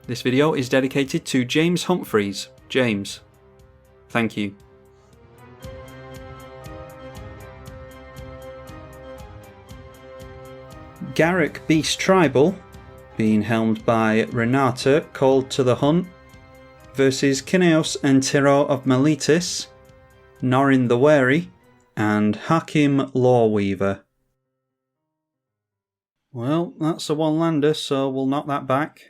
This video is dedicated to James Humphreys. James, thank you. Garruk Beast Tribal, being helmed by Renata, called to the hunt, versus Kynaios of Tiro of Meletis, Norin the Wary, and Hakim Loreweaver. Well, that's a one-lander, so we'll knock that back.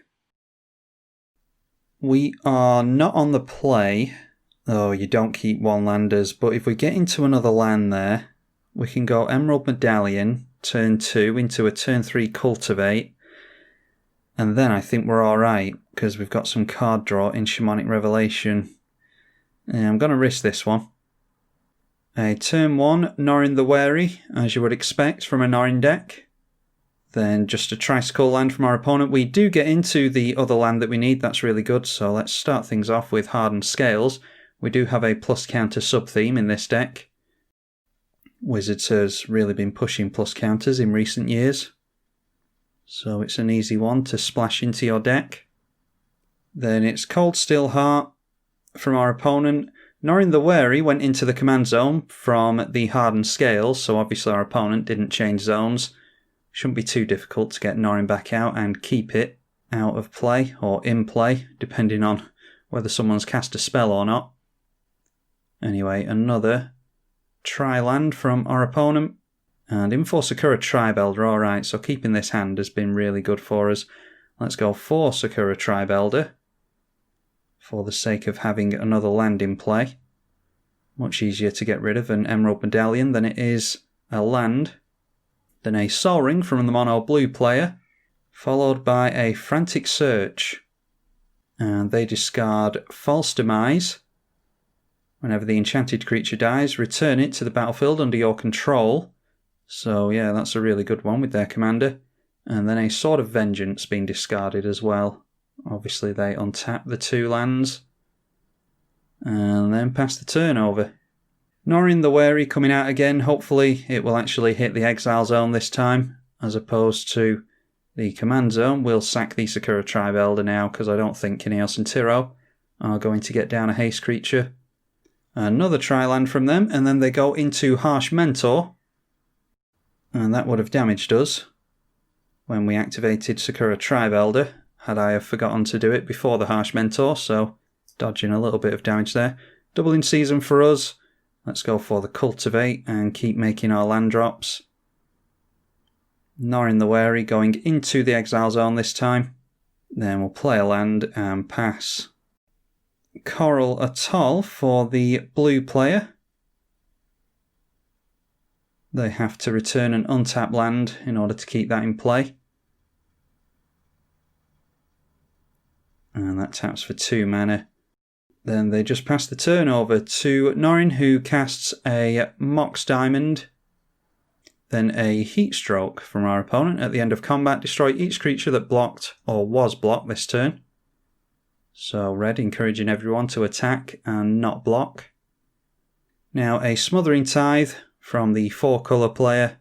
We are not on the play. Oh, you don't keep one-landers, but if we get into another land there, we can go Emerald Medallion, turn 2, into a turn 3 Cultivate, and then I think we're alright, because we've got some card draw in Shamanic Revelation. I'm going to risk this one. A turn 1, Norin the Wary, as you would expect from a Norin deck. Then just a Tricycle land from our opponent. We do get into the other land that we need, that's really good, so let's start things off with Hardened Scales. We do have a plus counter sub-theme in this deck. Wizards has really been pushing plus counters in recent years, so it's an easy one to splash into your deck. Then it's Cold Steel Heart from our opponent. Norin the Wary went into the command zone from the Hardened Scales, so obviously our opponent didn't change zones. Shouldn't be too difficult to get Norin back out and keep it out of play or in play, depending on whether someone's cast a spell or not. Anyway, another tri-land from our opponent. And in for Sakura Tri-Belder, alright, so keeping this hand has been really good for us. Let's go for Sakura Tri-Belder, for the sake of having another land in play. Much easier to get rid of an Emerald Medallion than it is a land. Then a Sol Ring from the mono blue player, followed by a Frantic Search. And they discard False Demise. Whenever the enchanted creature dies, return it to the battlefield under your control. So yeah, that's a really good one with their commander. And then a Sword of Vengeance being discarded as well. Obviously they untap the 2 lands. And then pass the turn over. Norin the Wary coming out again. Hopefully it will actually hit the exile zone this time, as opposed to the command zone. We'll sack the Sakura Tri-Belder now, because I don't think Kynaios of Tiro are going to get down a haste creature. Another tri-land from them, and then they go into Harsh Mentor. And that would have damaged us when we activated Sakura Tri-Belder, had I have forgotten to do it before the Harsh Mentor, so dodging a little bit of damage there. Doubling season for us. Let's go for the Cultivate and keep making our land drops. Norin the Wary going into the exile zone this time. Then we'll play a land and pass. Coral Atoll for the blue player. They have to return an untapped land in order to keep that in play. And that taps for 2 mana. Then they just pass the turn over to Norin, who casts a Mox Diamond. Then a Heat Stroke from our opponent. At the end of combat, destroy each creature that blocked or was blocked this turn. So red encouraging everyone to attack and not block. Now a Smothering Tithe from the 4-colour player.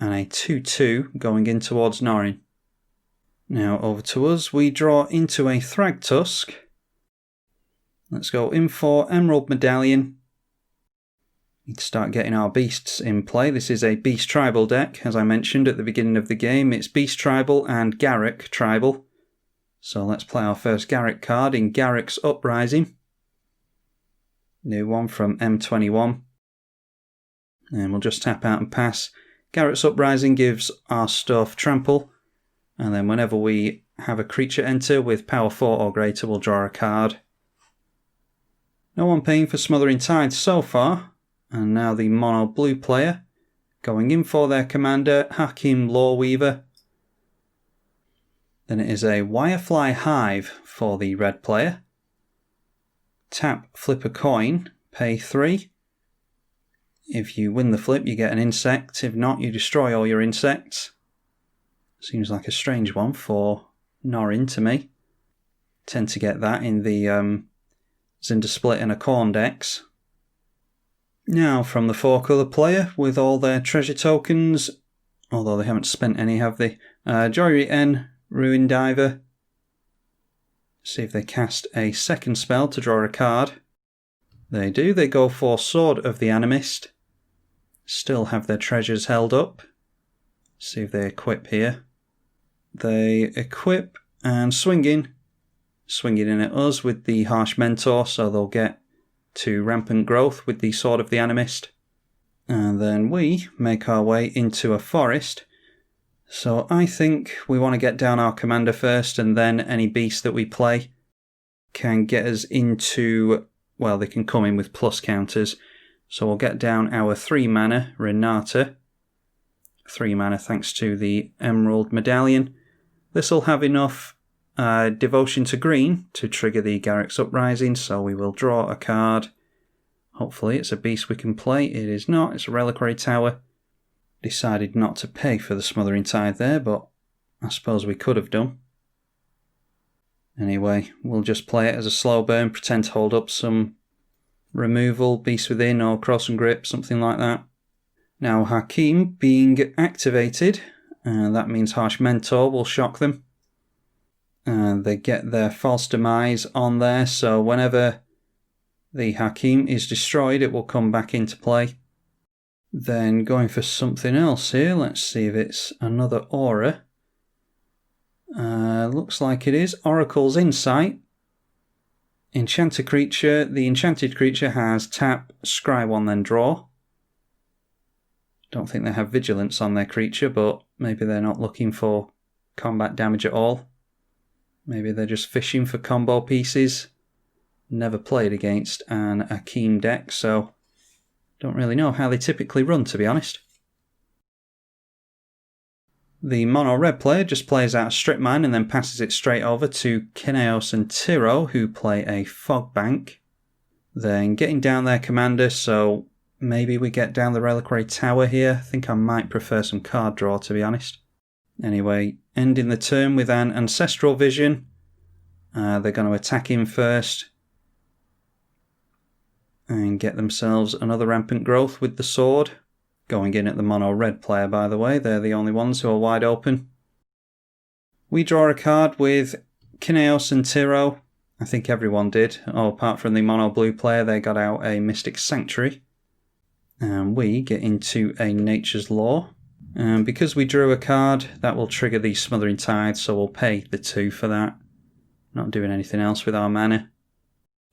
And a 2/2 going in towards Norin. Now over to us, we draw into a Thragtusk. Let's go in for Emerald Medallion. Need to start getting our beasts in play. This is a Beast Tribal deck, as I mentioned at the beginning of the game. It's Beast Tribal and Garruk Tribal. So let's play our first Garruk card in Garruk's Uprising. New one from M21. And we'll just tap out and pass. Garruk's Uprising gives our stuff trample. And then whenever we have a creature enter with power 4 or greater, we'll draw a card. No one paying for Smothering Tithe so far. And now the mono blue player going in for their commander, Hakim Loreweaver. Then it is a Wirefly Hive for the red player. Tap, flip a coin, pay 3. If you win the flip, you get an insect. If not, you destroy all your insects. Seems like a strange one for Norin to me. Tend to get that in the Cinder Split and a Corn decks. Now from the 4-colour player with all their treasure tokens, although they haven't spent any, have they? Joy N, Ruin Diver. See if they cast a second spell to draw a card. They do. They go for Sword of the Animist. Still have their treasures held up. See if they equip here. They equip and swinging in at us with the Harsh Mentor, so they'll get to Rampant Growth with the Sword of the Animist. And then we make our way into a forest. So I think we want to get down our commander first, and then any beast that we play can get us into, well, they can come in with plus counters. So we'll get down our 3 mana Renata. 3 mana thanks to the Emerald Medallion. This will have enough Devotion to Green to trigger the Garruk's Uprising, so we will draw a card. Hopefully it's a beast we can play. It is not, it's a Reliquary Tower. Decided not to pay for the Smothering Tide there, but I suppose we could have done. Anyway, we'll just play it as a slow burn, pretend to hold up some removal, Beast Within or Cross and Grip, something like that. Now Hakim being activated, that means Harsh Mentor will shock them. And they get their False Demise on there, so whenever the Hakim is destroyed, it will come back into play. Then going for something else here, let's see if it's another aura. Looks like it is. Oracle's Insight. Enchanted creature. The enchanted creature has tap, scry 1, then draw. Don't think they have vigilance on their creature, but maybe they're not looking for combat damage at all. Maybe they're just fishing for combo pieces. Never played against an Hakim deck, so don't really know how they typically run, to be honest. The mono red player just plays out a Strip Mine and then passes it straight over to Kynaios and Tiro, who play a Fog Bank. Then getting down their commander, so maybe we get down the Reliquary Tower here. I think I might prefer some card draw, to be honest. Anyway, ending the turn with an Ancestral Vision. They're going to attack him first. And get themselves another Rampant Growth with the sword. Going in at the mono red player, by the way. They're the only ones who are wide open. We draw a card with Kynaios and Tiro. I think everyone did. Oh, apart from the mono blue player, they got out a Mystic Sanctuary. And we get into a Nature's Law. And because we drew a card, that will trigger the Smothering Tide, so we'll pay the 2 for that. Not doing anything else with our mana.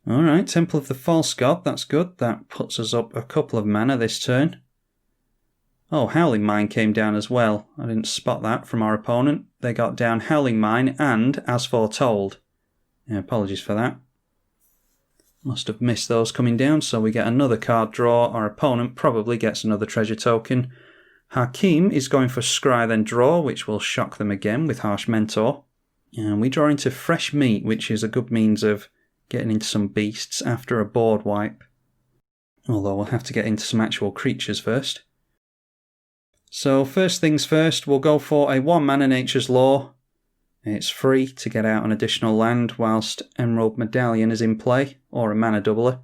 Alright, Temple of the False God, that's good. That puts us up a couple of mana this turn. Oh, Howling Mine came down as well. I didn't spot that from our opponent. They got down Howling Mine and As Foretold. Yeah, apologies for that. Must have missed those coming down, so we get another card draw. Our opponent probably gets another treasure token. Hakim is going for Scry then Draw, which will shock them again with Harsh Mentor. And we draw into Fresh Meat, which is a good means of getting into some beasts after a board wipe. Although we'll have to get into some actual creatures first. So first things first, we'll go for a 1 mana Nature's Law. It's free to get out an additional land whilst Emerald Medallion is in play, or a mana doubler.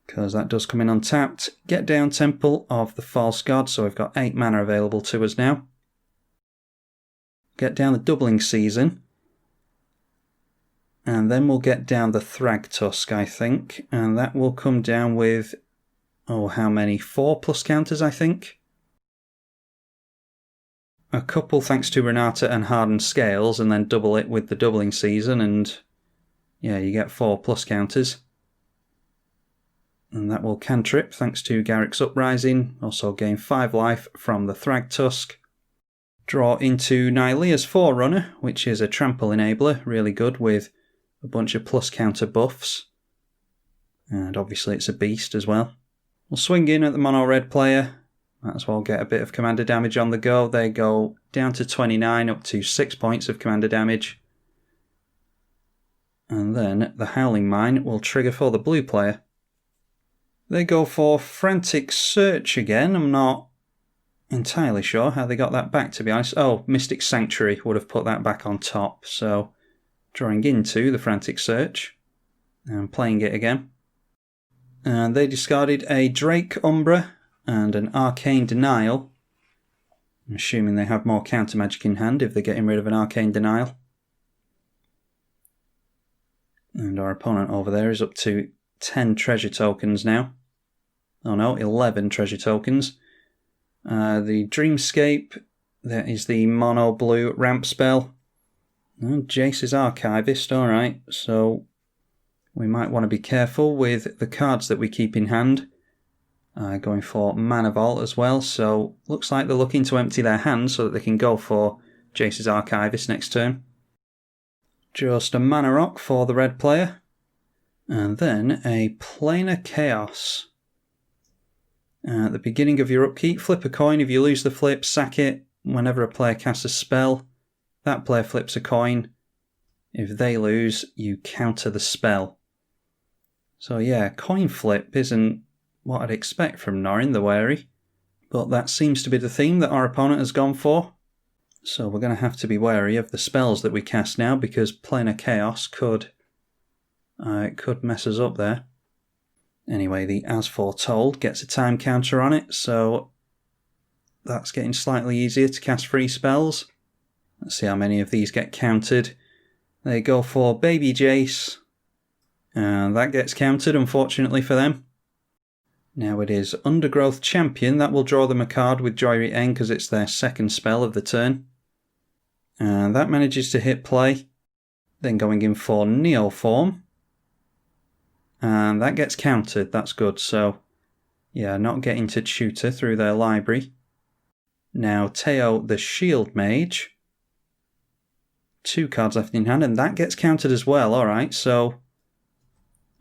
Because that does come in untapped. Get down Temple of the False God, so we've got 8 mana available to us now. Get down the Doubling Season. And then we'll get down the Thragtusk, I think. And that will come down with, oh, how many? 4 plus counters, I think. A couple thanks to Renata and Hardened Scales, and then double it with the Doubling Season, and yeah, you get 4 plus counters. And that will cantrip thanks to Garruk's Uprising. Also gain 5 life from the Thragtusk. Draw into Nylea's Forerunner, which is a trample enabler, really good with a bunch of plus counter buffs. And obviously it's a beast as well. We'll swing in at the mono red player. Might as well get a bit of commander damage on the go. They go down to 29, up to 6 points of commander damage. And then the Howling Mine will trigger for the blue player. They go for Frantic Search again. I'm not entirely sure how they got that back, to be honest. Oh, Mystic Sanctuary would have put that back on top. So, drawing into the Frantic Search and playing it again. And they discarded a Drake Umbra and an Arcane Denial. I'm assuming they have more counter magic in hand if they're getting rid of an Arcane Denial. And our opponent over there is up to 10 treasure tokens now. Oh no, 11 treasure tokens. The Dreamscape, that is the mono blue ramp spell. Oh, Jace's Archivist, alright, so we might want to be careful with the cards that we keep in hand. Going for Mana Vault as well, so looks like they're looking to empty their hand so that they can go for Jace's Archivist next turn. Just a Mana Rock for the red player. And then a Planar Chaos. At the beginning of your upkeep, flip a coin. If you lose the flip, sack it. Whenever a player casts a spell, that player flips a coin. If they lose, you counter the spell. So yeah, coin flip isn't what I'd expect from Norin the Wary, but that seems to be the theme that our opponent has gone for. So we're going to have to be wary of the spells that we cast now, because Planar Chaos could mess us up there. Anyway, the As Foretold gets a time counter on it, so that's getting slightly easier to cast free spells. Let's see how many of these get countered. They go for Baby Jace, and that gets countered, unfortunately for them. Now it is Undergrowth Champion. That will draw them a card with Joyry End because it's their second spell of the turn. And that manages to hit play. Then going in for Neoform. And that gets countered. That's good. So, yeah, not getting to tutor through their library. Now Teo the Shield Mage. 2 cards left in hand, and that gets countered as well. Alright, so...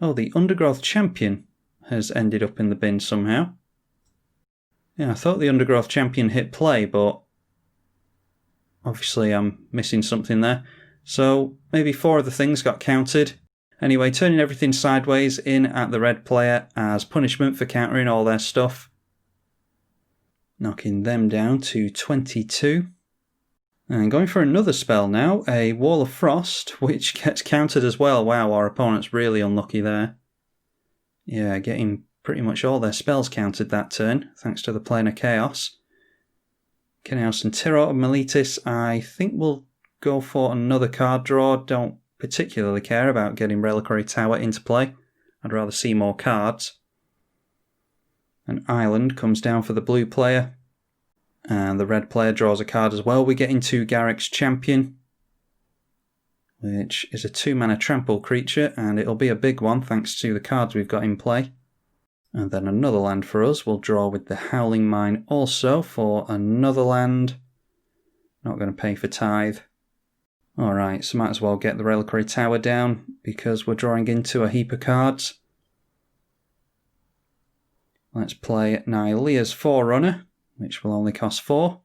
Oh, the Undergrowth Champion has ended up in the bin somehow. Yeah, I thought the Undergrowth Champion hit play, but obviously I'm missing something there. So maybe 4 of the things got counted. Anyway, turning everything sideways in at the red player as punishment for countering all their stuff. Knocking them down to 22. And going for another spell now, a Wall of Frost, which gets countered as well. Wow, our opponent's really unlucky there. Yeah, getting pretty much all their spells countered that turn, thanks to the Planar Chaos. Kynaios of Tiro of Meletis, I think we'll go for another card draw. Don't particularly care about getting Reliquary Tower into play. I'd rather see more cards. An Island comes down for the blue player. And the red player draws a card as well. We get into Garruk's Champion, which is a 2-mana trample creature, and it'll be a big one thanks to the cards we've got in play. And then another land for us. We'll draw with the Howling Mine also for another land. Not going to pay for tithe. Alright, so might as well get the Reliquary Tower down because we're drawing into a heap of cards. Let's play Nylea's Forerunner, which will only cost 4.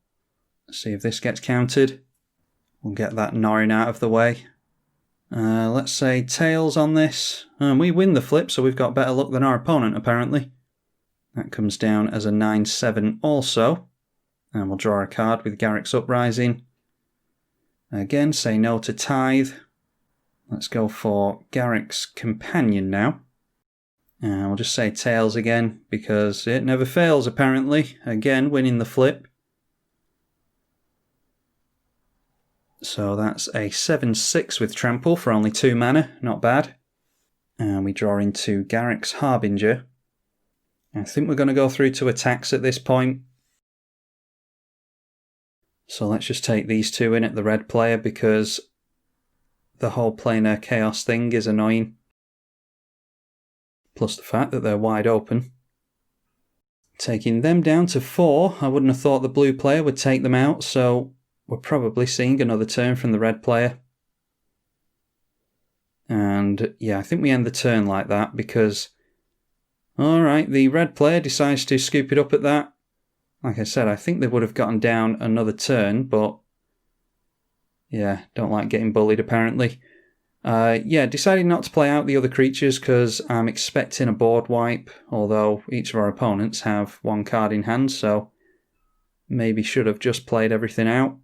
Let's see if this gets countered. We'll get that Norin out of the way. Let's say Tails on this. And we win the flip, so we've got better luck than our opponent, apparently. That comes down as a 9/7 also. And we'll draw a card with Garruk's Uprising. Again, say no to tithe. Let's go for Garruk's Companion now. And we'll just say Tails again, because it never fails, apparently. Again, winning the flip. So that's a 7/6 with Trample for only 2 mana. Not bad. And we draw into Garruk's Harbinger. I think we're going to go through to attacks at this point. So let's just take these 2 in at the red player, because the whole Planar Chaos thing is annoying. Plus the fact that they're wide open. Taking them down to 4. I wouldn't have thought the blue player would take them out, so we're probably seeing another turn from the red player. And yeah, I think we end the turn like that because... Alright, the red player decides to scoop it up at that. Like I said, I think they would have gotten down another turn, but... Yeah, don't like getting bullied apparently. Yeah, decided not to play out the other creatures because I'm expecting a board wipe, although each of our opponents have one card in hand, so maybe should have just played everything out.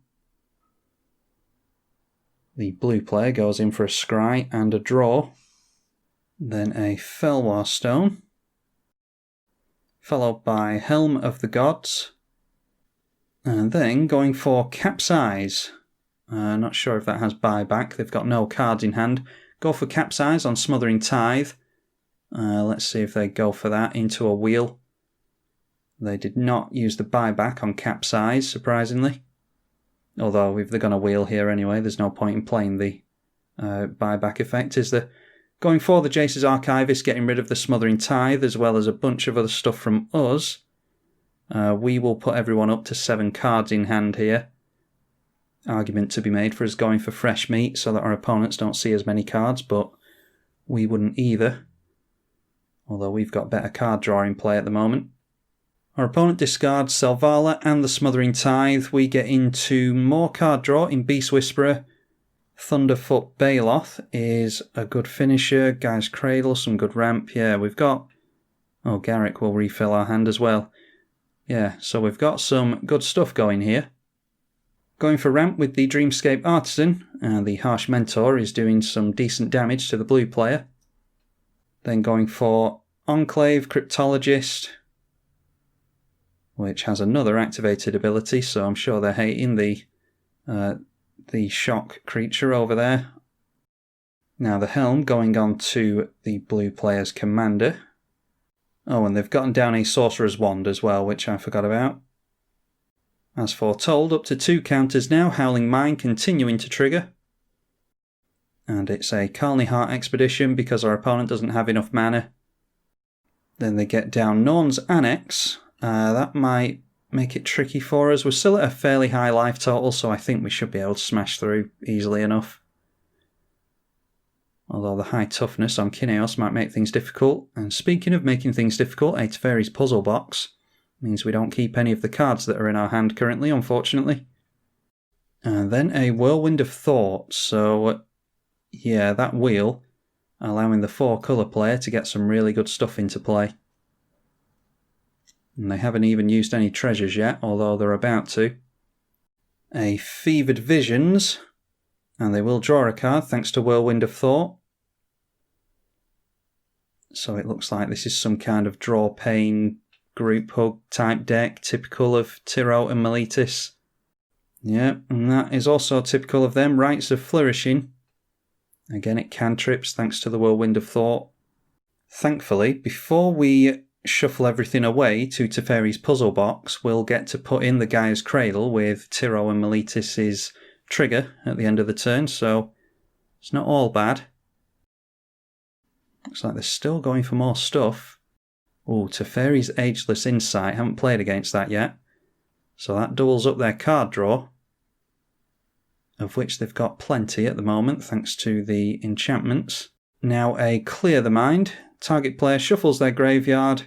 The blue player goes in for a scry and a draw, then a Felwar Stone, followed by Helm of the Gods, and then going for Capsize. Not sure if that has buyback. They've got no cards in hand. Go for Capsize on Smothering Tithe. Let's see if they go for that into a wheel. They did not use the buyback on Capsize, surprisingly. Although if they're going to wheel here anyway, there's no point in playing the buyback effect, is there? Going for the Jace's Archivist, getting rid of the Smothering Tithe, as well as a bunch of other stuff from us. We will put everyone up to 7 cards in hand here. Argument to be made for us going for fresh meat so that our opponents don't see as many cards, but we wouldn't either. Although we've got better card draw in play at the moment. Our opponent discards Selvala and the Smothering Tithe. We get into more card draw in Beast Whisperer. Thunderfoot Baloth is a good finisher. Guy's Cradle, some good ramp. Yeah, we've got... Oh, Garruk will refill our hand as well. Yeah, so we've got some good stuff going here. Going for ramp with the Dreamscape Artisan, and the Harsh Mentor is doing some decent damage to the blue player. Then going for Enclave Cryptologist, which has another activated ability, so I'm sure they're hating the shock creature over there. Now the Helm going on to the blue player's commander. Oh, and they've gotten down a Sorcerer's Wand as well, which I forgot about. As foretold, up to 2 counters now, Howling Mine continuing to trigger. And it's a Khalni Heart Expedition because our opponent doesn't have enough mana. Then they get down Norn's Annex. That might make it tricky for us. We're still at a fairly high life total, so I think we should be able to smash through easily enough. Although the high toughness on Kynaios might make things difficult. And speaking of making things difficult, a Teferi's Puzzle Box means we don't keep any of the cards that are in our hand currently, unfortunately. And then a Whirlwind of Thought. So, yeah, that wheel, allowing the 4-colour player to get some really good stuff into play. And they haven't even used any treasures yet, although they're about to. A Fevered Visions, and they will draw a card thanks to Whirlwind of Thought. So it looks like this is some kind of draw pain group hug type deck, typical of Tiro and Meletis. Yeah, and that is also typical of them. Rites of Flourishing. Again, it cantrips thanks to the Whirlwind of Thought. Thankfully, before we shuffle everything away to Teferi's Puzzle Box, we'll get to put in the Gaia's Cradle with Tiro and Meletis' trigger at the end of the turn, so it's not all bad. Looks like they're still going for more stuff. Oh, Teferi's Ageless Insight. Haven't played against that yet. So that doubles up their card draw, of which they've got plenty at the moment, thanks to the enchantments. Now a Clear the Mind. Target player shuffles their graveyard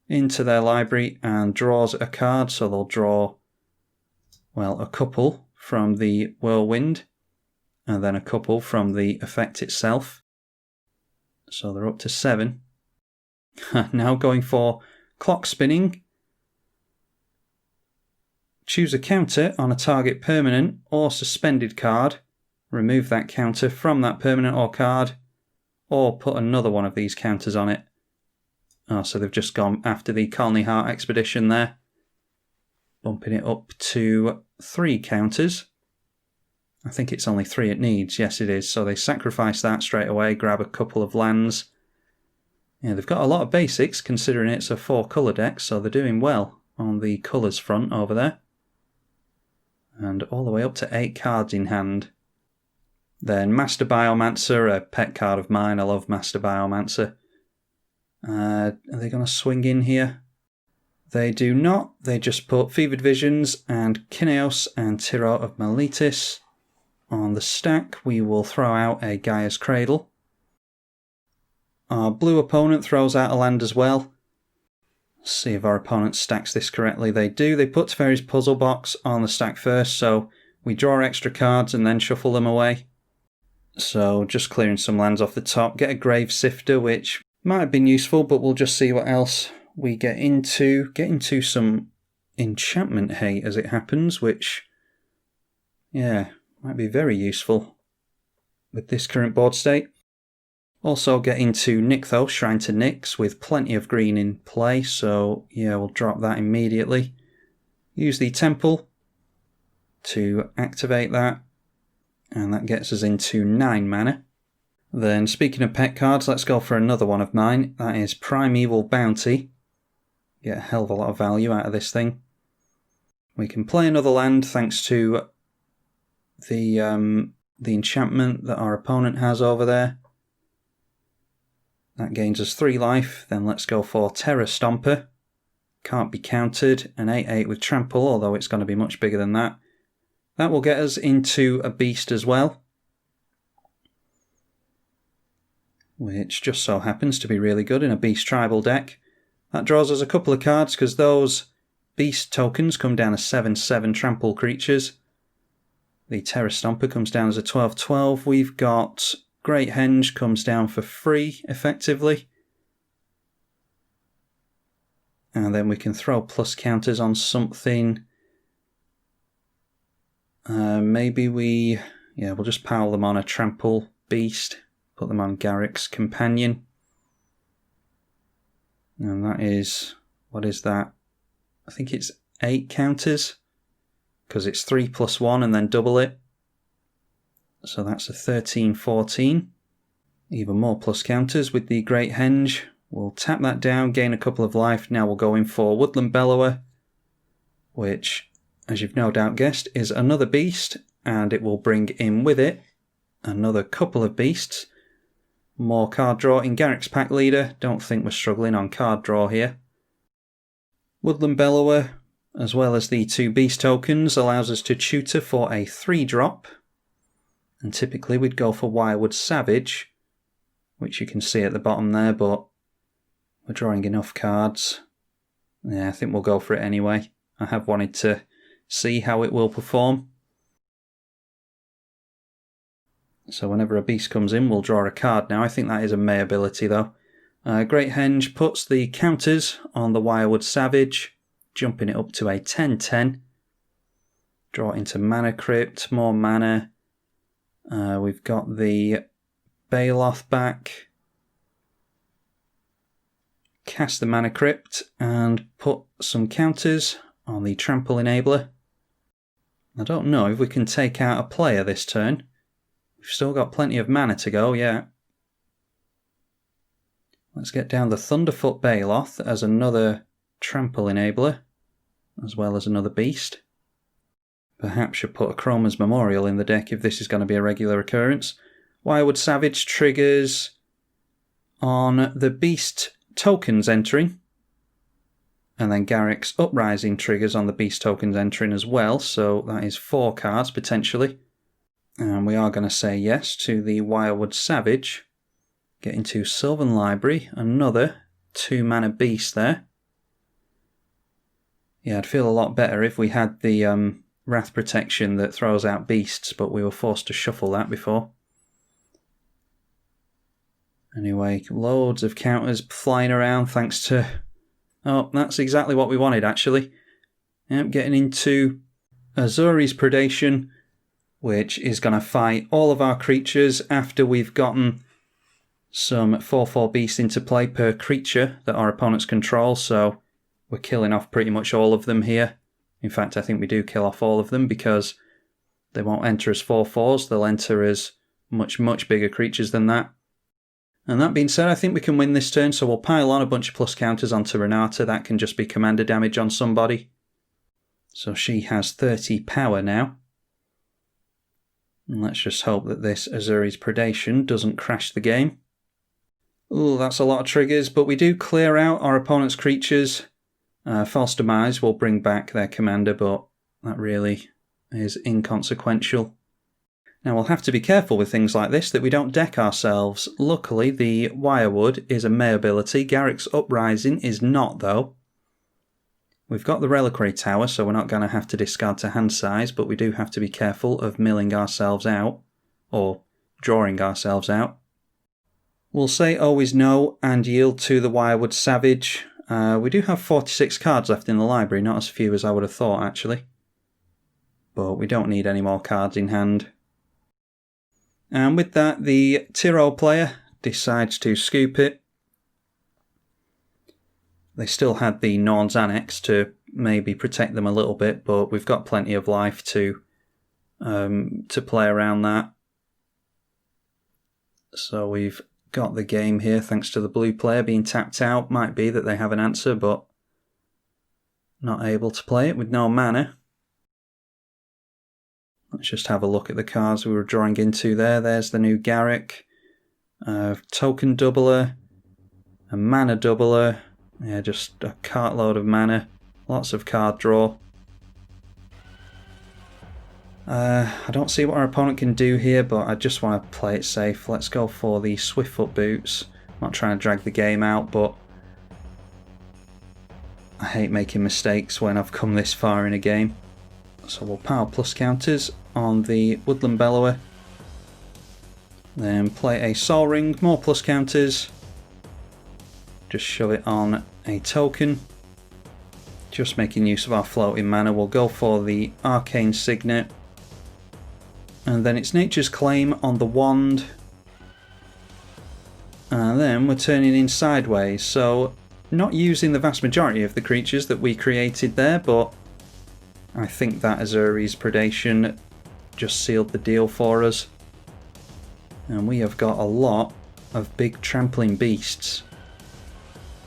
into their library and draws a card. So they'll draw, well, a couple from the Whirlwind, and then a couple from the effect itself. So they're up to 7. Now going for Clock Spinning. Choose a counter on a target permanent or suspended card. Remove that counter from that permanent or card, or put another one of these counters on it. Oh, so they've just gone after the Khalni Heart Expedition there. Bumping it up to 3 counters. I think it's only 3 it needs. Yes, it is. So they sacrifice that straight away, grab a couple of lands. Yeah, they've got a lot of basics, considering it's a 4-colour deck, so they're doing well on the colours front over there. And all the way up to 8 cards in hand. Then Master Biomancer, a pet card of mine. I love Master Biomancer. Are they going to swing in here? They do not. They just put Fevered Visions and Kynaios and Tiro of Meletis on the stack. We will throw out a Gaia's Cradle. Our blue opponent throws out a land as well. Let's see if our opponent stacks this correctly. They do. They put Teferi's Puzzle Box on the stack first, so we draw extra cards and then shuffle them away. So just clearing some lands off the top. Get a Grave Sifter, which might have been useful, but we'll just see what else we get into. Get into some enchantment hate as it happens, which, yeah, might be very useful with this current board state. Also get into Nykthos, Shrine to Nyx, with plenty of green in play, so yeah, we'll drop that immediately. Use the Temple to activate that, and that gets us into 9 mana. Then, speaking of pet cards, let's go for another one of mine. That is Primeval Bounty. Get a hell of a lot of value out of this thing. We can play another land thanks to the enchantment that our opponent has over there. That gains us 3 life. Then let's go for Terror Stomper. Can't be countered. An 8/8 with Trample, although it's going to be much bigger than that. That will get us into a beast as well, which just so happens to be really good in a beast tribal deck. That draws us a couple of cards because those beast tokens come down as 7/7 trample creatures. The Terror Stomper comes down as a 12/12. We've got Great Henge comes down for free, effectively. And then we can throw plus counters on something. Maybe we'll just pile them on a trample beast. Put them on Garruk's companion. And that is, what is that? I think it's 8 counters, because it's 3+1 and then double it. So that's a 13/14. Even more plus counters with the Great Henge. We'll tap that down, gain a couple of life. Now we'll go in for Woodland Bellower, which, as you've no doubt guessed, is another beast, and it will bring in with it another couple of beasts. More card draw in Garruk's pack leader. Don't think we're struggling on card draw here. Woodland Bellower, as well as the 2 beast tokens, allows us to tutor for a 3-drop. And typically we'd go for Wirewood Savage, which you can see at the bottom there, but we're drawing enough cards. Yeah, I think we'll go for it anyway. I have wanted to see how it will perform. So whenever a beast comes in, we'll draw a card now. I think that is a May ability though. Great Henge puts the counters on the Wirewood Savage, jumping it up to a 10/10. Draw it into Mana Crypt, more mana. We've got the Baloth back. Cast the Mana Crypt and put some counters on the Trample Enabler. I don't know if we can take out a player this turn. We've still got plenty of mana to go, yeah. Let's get down the Thunderfoot Baloth as another Trample Enabler, as well as another beast. Perhaps should put a Chroma's Memorial in the deck if this is going to be a regular occurrence. Wirewood Savage triggers on the beast tokens entering, and then Garruk's Uprising triggers on the beast tokens entering as well, so that is 4 cards potentially. And we are going to say yes to the Wirewood Savage. Get into Sylvan Library, another 2 mana beast there. Yeah, I'd feel a lot better if we had the Wrath Protection that throws out beasts, but we were forced to shuffle that before. Anyway, loads of counters flying around thanks to... Oh, that's exactly what we wanted actually. Yep, getting into Azori's Predation, which is going to fight all of our creatures after we've gotten some 4/4 beasts into play per creature that our opponents control, so we're killing off pretty much all of them here. In fact, I think we do kill off all of them because they won't enter as 4/4s, they'll enter as much, much bigger creatures than that. And that being said, I think we can win this turn, so we'll pile on a bunch of plus counters onto Renata. That can just be commander damage on somebody. So she has 30 power now. And let's just hope that this Azori's Predation doesn't crash the game. Ooh, that's a lot of triggers, but we do clear out our opponent's creatures. False Demise will bring back their commander, but that really is inconsequential. Now we'll have to be careful with things like this that we don't deck ourselves. Luckily the Wirewood is a May ability, Garruk's Uprising is not though. We've got the Reliquary Tower, so we're not going to have to discard to hand size, but we do have to be careful of milling ourselves out, or drawing ourselves out. We'll say always no and yield to the Wirewood Savage. We do have 46 cards left in the library, not as few as I would have thought actually. But we don't need any more cards in hand. And with that, the Tiro player decides to scoop it. They still had the Norn's Annex to maybe protect them a little bit, but we've got plenty of life to play around that. So we've got the game here thanks to the blue player being tapped out. Might be that they have an answer, but not able to play it with no mana. Let's just have a look at the cards we were drawing into there. There's the new Garruk. Token doubler. A mana doubler. Yeah, just a cartload of mana. Lots of card draw. I don't see what our opponent can do here, but I just want to play it safe. Let's go for the Swiftfoot Boots. I'm not trying to drag the game out, but I hate making mistakes when I've come this far in a game. So we'll power plus counters on the Woodland Bellower. Then play a Soul Ring, more plus counters. Just shove it on a token. Just making use of our floating mana. We'll go for the Arcane Signet. And then it's Nature's Claim on the Wand. And then we're turning in sideways. So not using the vast majority of the creatures that we created there, but I think that Azuri's Predation just sealed the deal for us. And we have got a lot of big trampling beasts.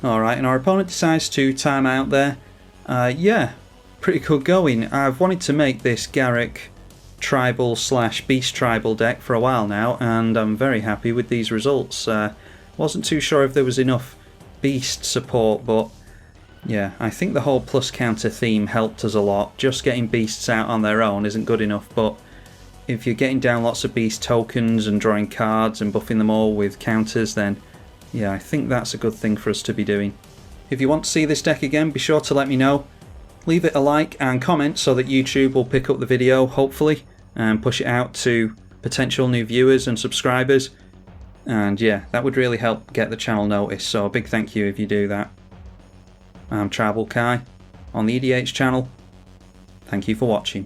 Alright, and our opponent decides to time out there. Yeah, pretty good going. I've wanted to make this Garruk tribal / beast tribal deck for a while now, and I'm very happy with these results. Wasn't too sure if there was enough beast support, but yeah, I think the whole plus counter theme helped us a lot. Just getting beasts out on their own isn't good enough, but if you're getting down lots of beast tokens and drawing cards and buffing them all with counters, then yeah, I think that's a good thing for us to be doing. If you want to see this deck again, be sure to let me know. Leave it a like and comment so that YouTube will pick up the video, hopefully, and push it out to potential new viewers and subscribers. And yeah, that would really help get the channel noticed, so a big thank you if you do that. I'm tribalkai on the EDH channel. Thank you for watching.